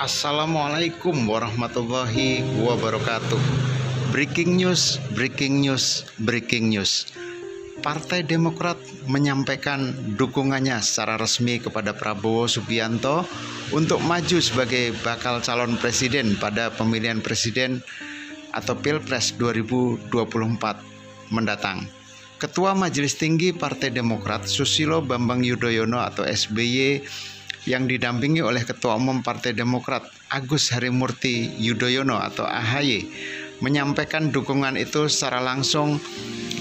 Assalamualaikum warahmatullahi wabarakatuh. Breaking news, breaking news, breaking news. Partai Demokrat menyampaikan dukungannya secara resmi kepada Prabowo Subianto untuk maju sebagai bakal calon presiden pada pemilihan presiden atau Pilpres 2024 mendatang. Ketua Majelis Tinggi Partai Demokrat Susilo Bambang Yudhoyono atau SBY yang didampingi oleh Ketua Umum Partai Demokrat Agus Harimurti Yudhoyono atau AHY menyampaikan dukungan itu secara langsung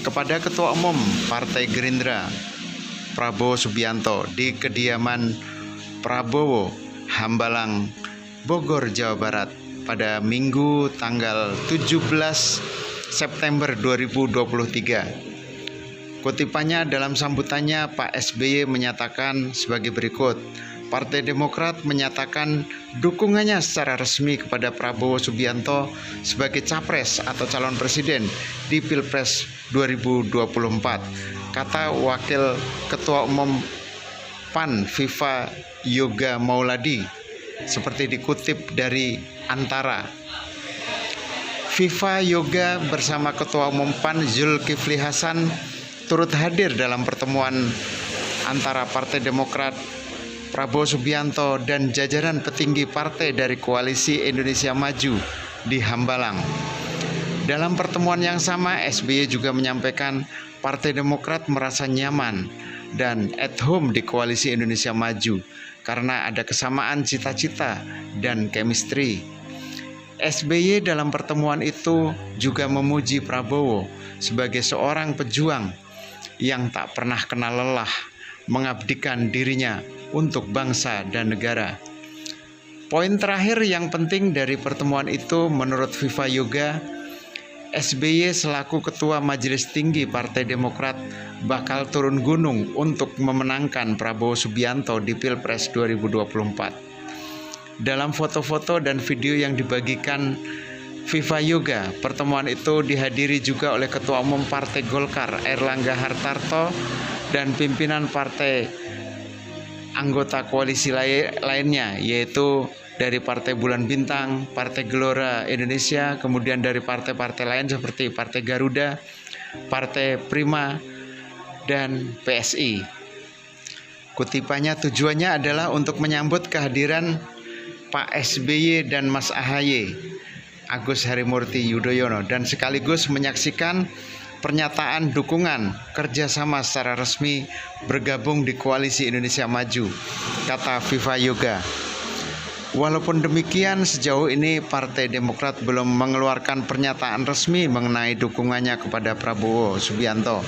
kepada Ketua Umum Partai Gerindra Prabowo Subianto di kediaman Prabowo, Hambalang, Bogor, Jawa Barat pada Minggu tanggal 17 September 2023. Kutipannya dalam sambutannya, Pak SBY menyatakan sebagai berikut. Partai Demokrat menyatakan dukungannya secara resmi kepada Prabowo Subianto sebagai capres atau calon presiden di Pilpres 2024. Kata Wakil Ketua Umum PAN Viva Yoga Mauladi seperti dikutip dari Antara. Viva Yoga bersama Ketua Umum PAN Zulkifli Hasan turut hadir dalam pertemuan antara Partai Demokrat Prabowo Subianto dan jajaran petinggi partai dari Koalisi Indonesia Maju di Hambalang. Dalam pertemuan yang sama, SBY juga menyampaikan Partai Demokrat merasa nyaman dan at home di Koalisi Indonesia Maju karena ada kesamaan cita-cita dan chemistry. SBY dalam pertemuan itu juga memuji Prabowo sebagai seorang pejuang yang tak pernah kenal lelah mengabdikan dirinya untuk bangsa dan negara. Poin terakhir yang penting dari pertemuan itu menurut Viva Yoga, SBY selaku Ketua Majelis Tinggi Partai Demokrat bakal turun gunung untuk memenangkan Prabowo Subianto di Pilpres 2024. Dalam foto-foto dan video yang dibagikan Viva Yoga, pertemuan itu dihadiri juga oleh Ketua Umum Partai Golkar Airlangga Hartarto dan pimpinan partai anggota koalisi lainnya, yaitu dari Partai Bulan Bintang, Partai Gelora Indonesia, kemudian dari partai-partai lain seperti Partai Garuda, Partai Prima, dan PSI. Kutipannya, tujuannya adalah untuk menyambut kehadiran Pak SBY dan Mas AHY Agus Harimurti Yudhoyono dan sekaligus menyaksikan pernyataan dukungan kerjasama secara resmi bergabung di Koalisi Indonesia Maju, kata Viva Yoga. Walaupun demikian, sejauh ini Partai Demokrat belum mengeluarkan pernyataan resmi mengenai dukungannya kepada Prabowo Subianto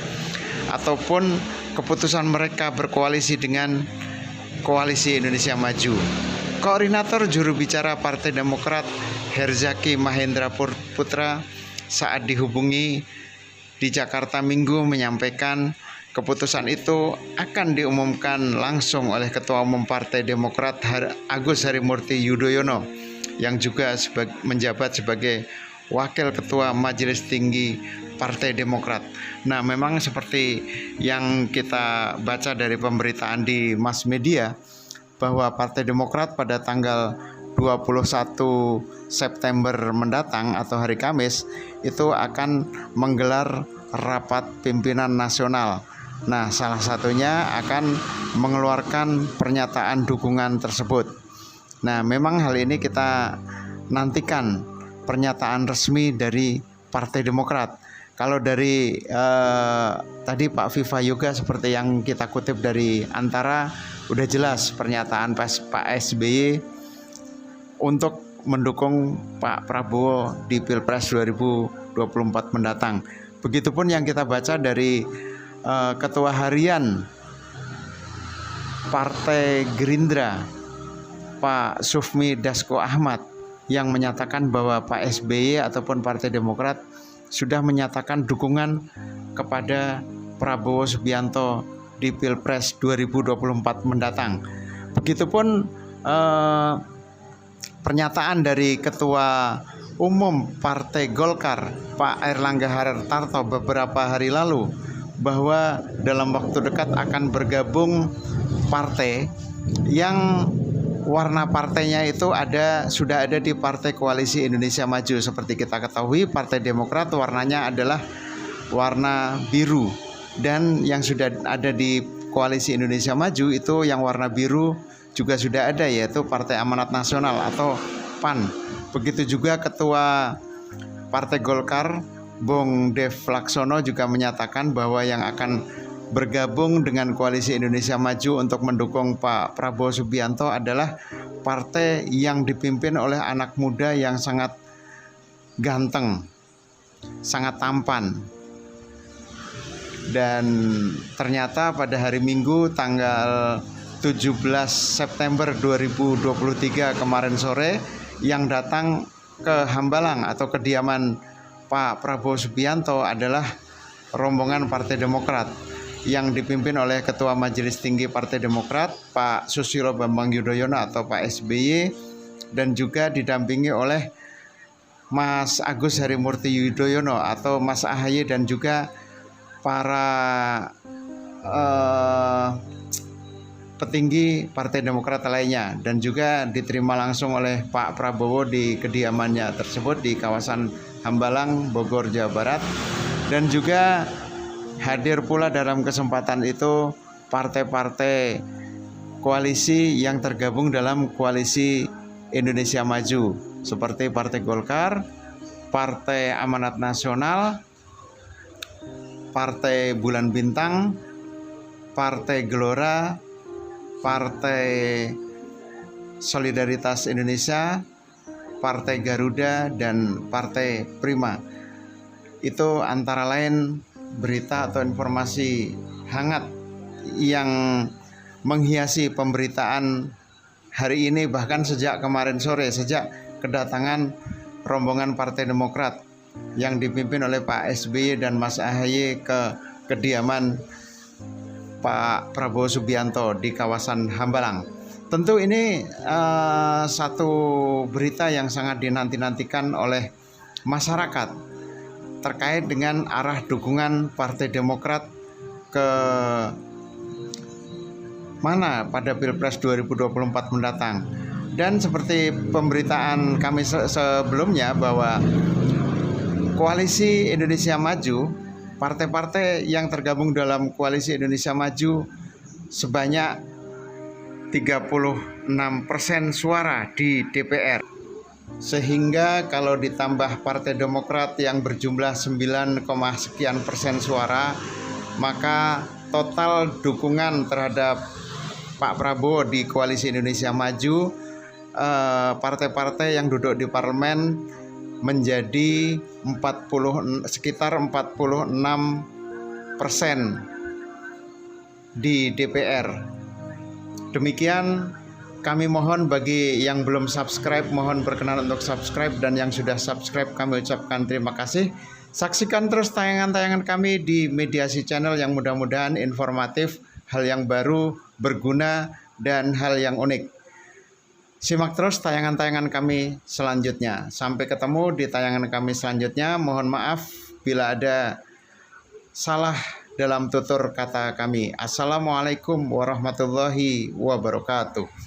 ataupun keputusan mereka berkoalisi dengan Koalisi Indonesia Maju. Koordinator juru bicara Partai Demokrat Herzaki Mahendra Putra saat dihubungi di Jakarta Minggu menyampaikan keputusan itu akan diumumkan langsung oleh Ketua Umum Partai Demokrat Agus Harimurti Yudhoyono yang juga menjabat sebagai Wakil Ketua Majelis Tinggi Partai Demokrat. Nah, memang seperti yang kita baca dari pemberitaan di mass media bahwa Partai Demokrat pada tanggal 21 September mendatang atau hari Kamis itu akan menggelar rapat pimpinan nasional. Nah, salah satunya akan mengeluarkan pernyataan dukungan tersebut. Nah, memang hal ini kita nantikan pernyataan resmi dari Partai Demokrat. Kalau dari tadi Pak Viva Yoga seperti yang kita kutip dari Antara, udah jelas pernyataan Pak SBY untuk mendukung Pak Prabowo di Pilpres 2024 mendatang. Begitupun yang kita baca dari Ketua Harian Partai Gerindra Pak Sufmi Dasko Ahmad yang menyatakan bahwa Pak SBY ataupun Partai Demokrat sudah menyatakan dukungan kepada Prabowo Subianto di Pilpres 2024 mendatang. Begitupun pernyataan dari Ketua Umum Partai Golkar Pak Airlangga Hartarto beberapa hari lalu bahwa dalam waktu dekat akan bergabung partai yang warna partainya itu sudah ada di Partai Koalisi Indonesia Maju. Seperti kita ketahui, Partai Demokrat warnanya adalah warna biru, dan yang sudah ada di Koalisi Indonesia Maju itu yang warna biru juga sudah ada, yaitu Partai Amanat Nasional atau PAN. Begitu juga Ketua Partai Golkar Bung Dev Laksono juga menyatakan bahwa yang akan bergabung dengan Koalisi Indonesia Maju untuk mendukung Pak Prabowo Subianto adalah partai yang dipimpin oleh anak muda yang sangat ganteng, sangat tampan. Dan ternyata pada hari Minggu tanggal 17 September 2023 kemarin sore, yang datang ke Hambalang atau kediaman Pak Prabowo Subianto adalah rombongan Partai Demokrat yang dipimpin oleh Ketua Majelis Tinggi Partai Demokrat Pak Susilo Bambang Yudhoyono atau Pak SBY, dan juga didampingi oleh Mas Agus Harimurti Yudhoyono atau Mas AHY, dan juga para petinggi Partai Demokrat lainnya, dan juga diterima langsung oleh Pak Prabowo di kediamannya tersebut di kawasan Hambalang, Bogor, Jawa Barat. Dan juga hadir pula dalam kesempatan itu partai-partai koalisi yang tergabung dalam Koalisi Indonesia Maju seperti Partai Golkar, Partai Amanat Nasional, Partai Bulan Bintang, Partai Gelora, Partai Solidaritas Indonesia, Partai Garuda, dan Partai Prima. Itu antara lain berita atau informasi hangat yang menghiasi pemberitaan hari ini, bahkan sejak kemarin sore, sejak kedatangan rombongan Partai Demokrat yang dipimpin oleh Pak SBY dan Mas AHY ke kediaman Pak Prabowo Subianto di kawasan Hambalang. Tentu ini satu berita yang sangat dinanti-nantikan oleh masyarakat terkait dengan arah dukungan Partai Demokrat ke mana pada Pilpres 2024 mendatang. Dan seperti pemberitaan kami sebelumnya bahwa Koalisi Indonesia Maju, partai-partai yang tergabung dalam Koalisi Indonesia Maju sebanyak 36% suara di DPR. Sehingga kalau ditambah Partai Demokrat yang berjumlah 9, sekian persen suara, maka total dukungan terhadap Pak Prabowo di Koalisi Indonesia Maju, partai-partai yang duduk di parlemen menjadi sekitar 46% di DPR. Demikian, kami mohon bagi yang belum subscribe, mohon berkenan untuk subscribe, dan yang sudah subscribe kami ucapkan terima kasih. Saksikan terus tayangan-tayangan kami di Mediasi Channel yang mudah-mudahan informatif, hal yang baru, berguna, dan hal yang unik. Simak terus tayangan-tayangan kami selanjutnya. Sampai ketemu di tayangan kami selanjutnya. Mohon maaf bila ada salah dalam tutur kata kami. Assalamualaikum warahmatullahi wabarakatuh.